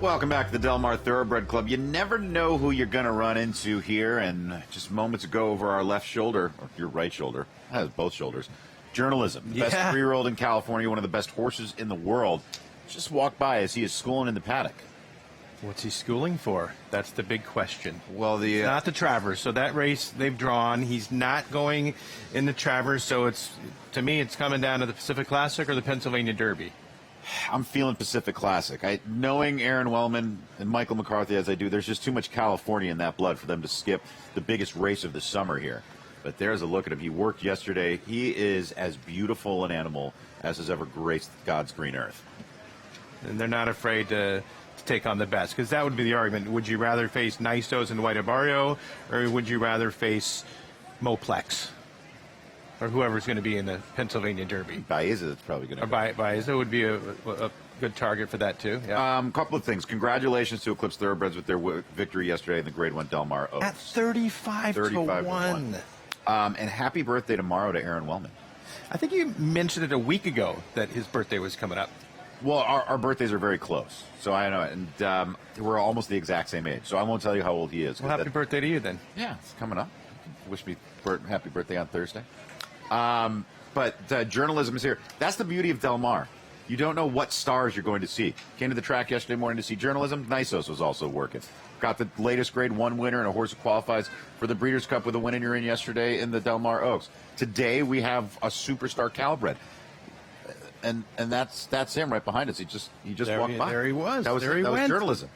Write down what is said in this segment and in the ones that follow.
Welcome back to the Del Mar Thoroughbred Club. You never know who you're going to run into here, and just moments ago over our left shoulder, or your right shoulder, has both shoulders, Journalism, the best 3-year-old in California, one of the best horses in the world, just walked by as he is schooling in the paddock. What's he schooling for? That's the big question. Well, It's not the Travers, so that race they've drawn, he's not going in the Travers, so it's, to me, it's coming down to the Pacific Classic or the Pennsylvania Derby. I'm feeling Pacific Classic. Knowing Aron Wellman and Michael McCarthy as I do, there's just too much California in that blood for them to skip the biggest race of the summer here. But there's a look at him. He worked yesterday. He is as beautiful an animal as has ever graced God's green earth. And they're not afraid to take on the best, because that would be the argument. Would you rather face Nistos and White Barrio, or would you rather face Moplex? Or whoever's going to be in the Pennsylvania Derby. Baeza is probably going to be. Baeza would be a good target for that, too. Yeah. Couple of things. Congratulations to Eclipse Thoroughbreds with their victory yesterday in the Grade 1 Del Mar Oaks. At 35 to 1. And happy birthday tomorrow to Aron Wellman. I think you mentioned it a week ago that his birthday was coming up. Well, our birthdays are very close. So I know it. And we're almost the exact same age. So I won't tell you how old he is. Well, happy birthday to you, then. Yeah, it's coming up. Wish me happy birthday on Thursday. But journalism is here. That's the beauty of Del Mar. You don't know what stars you're going to see. Came to the track yesterday morning to see journalism. Nistos was also working. Got the latest Grade 1 winner and a horse who qualifies for the Breeders' Cup with a win in your in yesterday in the Del Mar Oaks. Today we have a superstar Thoroughbred. And that's him right behind us. He just walked by. There he was. That was journalism.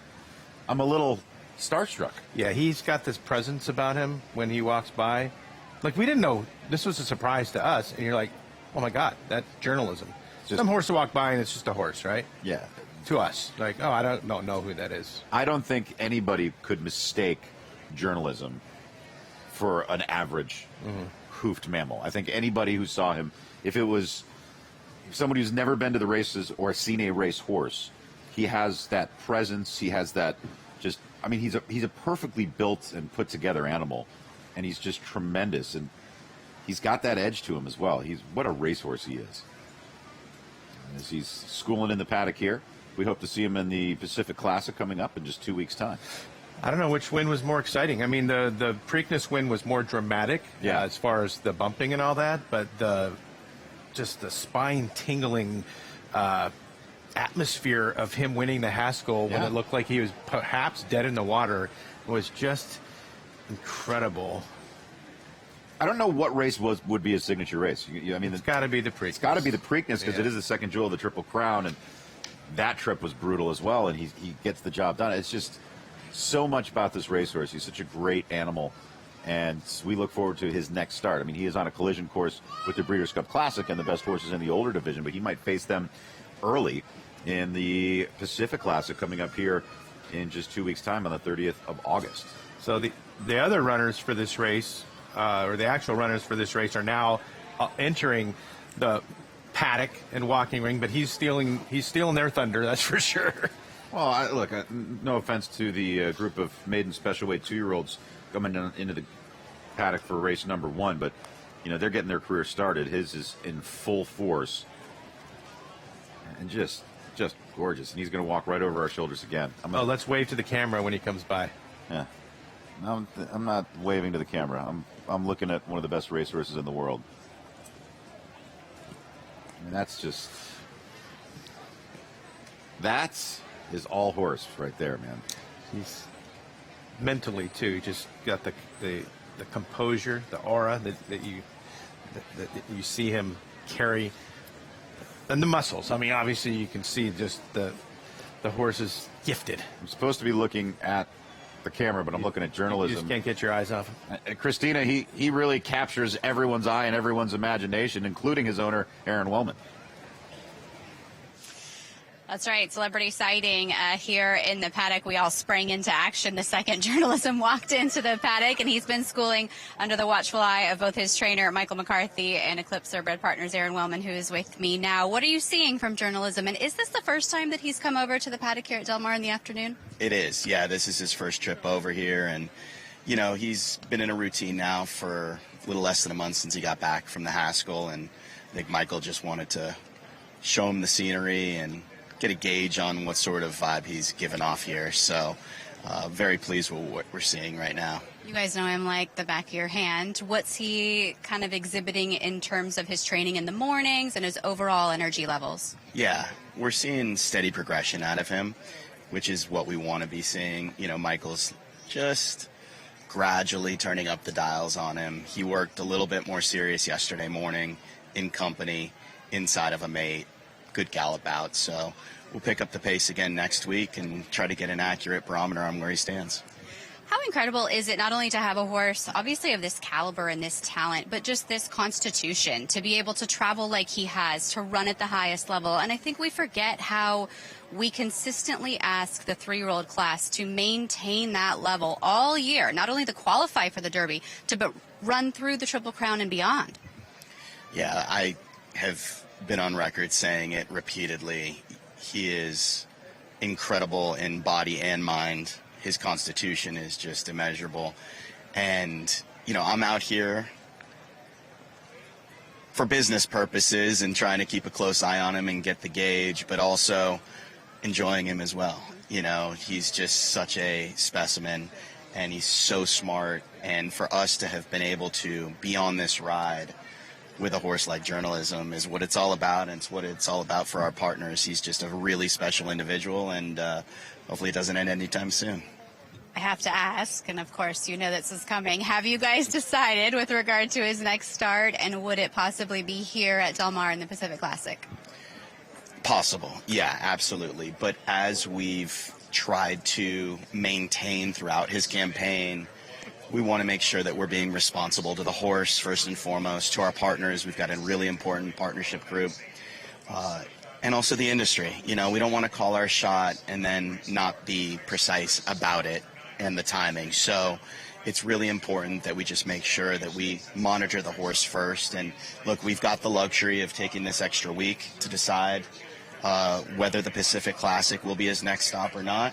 I'm a little starstruck. Yeah, he's got this presence about him when he walks by. Like, we didn't know. This was a surprise to us. And you're like, oh, my God, that's journalism. Some horse to walk by, and it's just a horse, right? Yeah. To us. Like, oh, I don't know who that is. I don't think anybody could mistake journalism for an average hoofed mammal. I think anybody who saw him, if it was somebody who's never been to the races or seen a race horse, he has that presence. He has that he's a perfectly built and put together animal. And he's just tremendous, and he's got that edge to him as well. What a racehorse he is. As he's schooling in the paddock here, we hope to see him in the Pacific Classic coming up in just 2 weeks' time. I don't know which win was more exciting. I mean, the Preakness win was more dramatic as far as the bumping and all that, but the spine-tingling atmosphere of him winning the Haskell when it looked like he was perhaps dead in the water was just incredible. I don't know what race would be his signature race. It's got to be the Preakness. It's got to be the Preakness because it is the second jewel of the Triple Crown, and that trip was brutal as well, and he gets the job done. It's just so much about this racehorse. He's such a great animal, and we look forward to his next start. I mean, he is on a collision course with the Breeders' Cup Classic and the best horses in the older division, but he might face them early in the Pacific Classic coming up here in just 2 weeks' time on the 30th of August. So the other runners for this race, or the actual runners for this race, are now entering the paddock and walking ring, but he's stealing their thunder, that's for sure. Well, no offense to the group of maiden special weight 2-year-olds coming into the paddock for race number 1, but they're getting their career started. His is in full force and just gorgeous, and he's going to walk right over our shoulders again. Let's wave to the camera when he comes by. Yeah. I'm not waving to the camera. I'm looking at one of the best racehorses in the world. I mean, that is all horse right there, man. He's mentally too. Just got the composure, the aura that you see him carry, and the muscles. I mean, obviously you can see just the horse is gifted. I'm supposed to be looking at the camera, but I'm looking at journalism. You just can't get your eyes off him. Christina, he really captures everyone's eye and everyone's imagination, including his owner, Aron Wellman. That's right. Celebrity sighting here in the paddock. We all sprang into action the second Journalism walked into the paddock, and he's been schooling under the watchful eye of both his trainer, Michael McCarthy, and Eclipse Thoroughbred partners, Aron Wellman, who is with me now. What are you seeing from Journalism, and is this the first time that he's come over to the paddock here at Del Mar in the afternoon? It is. Yeah, this is his first trip over here, and, he's been in a routine now for a little less than a month since he got back from the Haskell, and I think Michael just wanted to show him the scenery and get a gauge on what sort of vibe he's given off here. So very pleased with what we're seeing right now. You guys know him like the back of your hand. What's he kind of exhibiting in terms of his training in the mornings and his overall energy levels? Yeah, we're seeing steady progression out of him, which is what we want to be seeing. You know, Michael's just gradually turning up the dials on him. He worked a little bit more serious yesterday morning in company, inside of a mate, good gallop out. So we'll pick up the pace again next week and try to get an accurate barometer on where he stands. How incredible is it not only to have a horse, obviously of this caliber and this talent, but just this constitution, to be able to travel like he has, to run at the highest level. And I think we forget how we consistently ask the 3-year-old class to maintain that level all year, not only to qualify for the Derby, but run through the Triple Crown and beyond. Yeah, I have been on record saying it repeatedly. He is incredible in body and mind. His constitution is just immeasurable. And, you know, I'm out here for business purposes and trying to keep a close eye on him and get the gauge, but also enjoying him as well. You know, he's just such a specimen, and he's so smart. And for us to have been able to be on this ride with a horse like Journalism is what it's all about, and it's what it's all about for our partners. He's just a really special individual, and hopefully it doesn't end anytime soon. I have to ask, and of course you know this is coming, have you guys decided with regard to his next start, and would it possibly be here at Del Mar in the Pacific Classic? Possible, yeah, absolutely. But as we've tried to maintain throughout his campaign, we want to make sure that we're being responsible to the horse first and foremost, to our partners. We've got a really important partnership group, and also the industry. You know, we don't want to call our shot and then not be precise about it and the timing. So it's really important that we just make sure that we monitor the horse first. And look, we've got the luxury of taking this extra week to decide whether the Pacific Classic will be his next stop or not.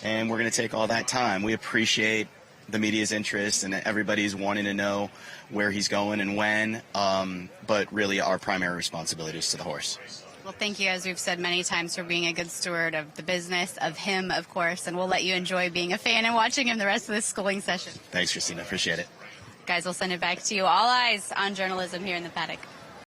And we're going to take all that time. We appreciate the media's interest and everybody's wanting to know where he's going and when, but really our primary responsibility is to the horse. Well, thank you, as we've said many times, for being a good steward of the business, of him, of course, and we'll let you enjoy being a fan and watching him the rest of this schooling session. Thanks, Christina. Appreciate it. Guys, we'll send it back to you. All eyes on Journalism here in the paddock.